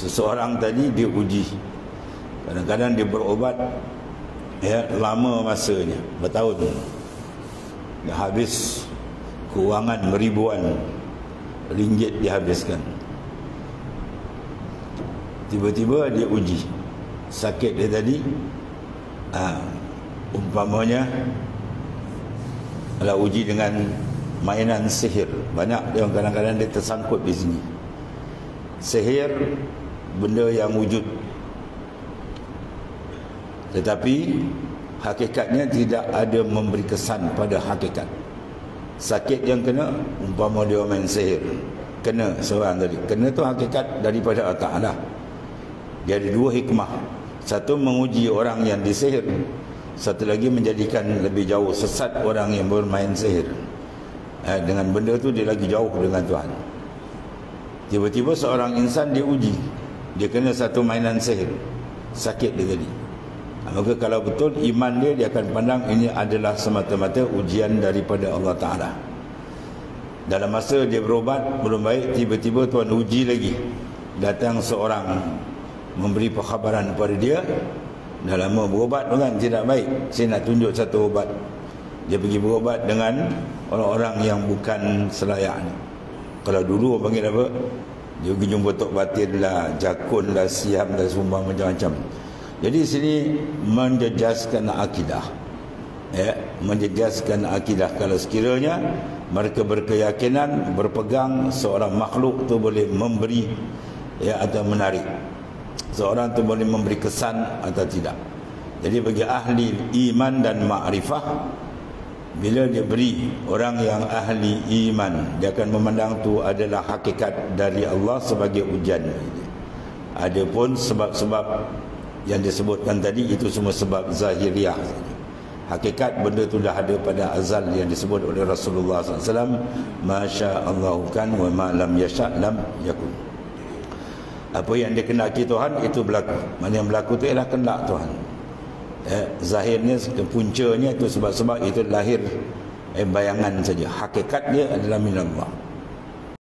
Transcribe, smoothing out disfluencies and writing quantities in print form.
seseorang tadi dia uji. Kadang-kadang dia berobat lama masanya, bertahun. Dah habis kewangan beribuan ringgit dihabiskan. Tiba-tiba dia uji sakit dia tadi, umpamanya adalah uji dengan mainan sihir. Banyak yang kadang-kadang dia tersangkut di sini. Sihir benda yang wujud, tetapi hakikatnya tidak ada memberi kesan pada hakikat. Sakit yang kena, umpama dia main sihir, kena seorang tadi, kena tu hakikat daripada Allah Ta'ala. Dia ada dua hikmah. Satu, menguji orang yang disihir. Satu lagi, menjadikan lebih jauh sesat orang yang bermain sihir. Dengan benda tu dia lagi jauh dengan Tuhan. Tiba-tiba seorang insan diuji, dia kena satu mainan sihir, sakit dia tadi. Maka kalau betul iman dia, dia akan pandang ini adalah semata-mata ujian daripada Allah Ta'ala. Dalam masa dia berobat belum baik, tiba-tiba Tuhan uji lagi. Datang seorang memberi perkhabaran kepada dia, dah lama berobat kan, tidak baik, saya nak tunjuk satu ubat. Dia pergi berobat dengan orang-orang yang bukan selayaknya. Kalau dulu panggil apa, dia pergi jumpa tok batin lah, jakun lah, siam lah, sumbang macam-macam. Jadi sini menjejaskan akidah, menjejaskan akidah. Kalau sekiranya mereka berkeyakinan, berpegang seorang makhluk tu boleh memberi atau menarik, seorang tu boleh memberi kesan atau tidak. Jadi bagi ahli iman dan ma'rifah, bila dia beri orang yang ahli iman, dia akan memandang tu adalah hakikat dari Allah sebagai ujian. Adapun sebab-sebab yang disebutkan tadi, itu semua sebab zahiriah. Hakikat benda tu dah ada pada azal yang disebut oleh Rasulullah SAW, Masya Allah kan wa ma lam yasha' lam yakun. Apa yang dikenaki Tuhan itu berlaku. Mana yang berlaku itu ialah kehendak Tuhan. Zahirnya, puncanya itu sebab-sebab itu lahir bayangan saja. Hakikat dia adalah minallah.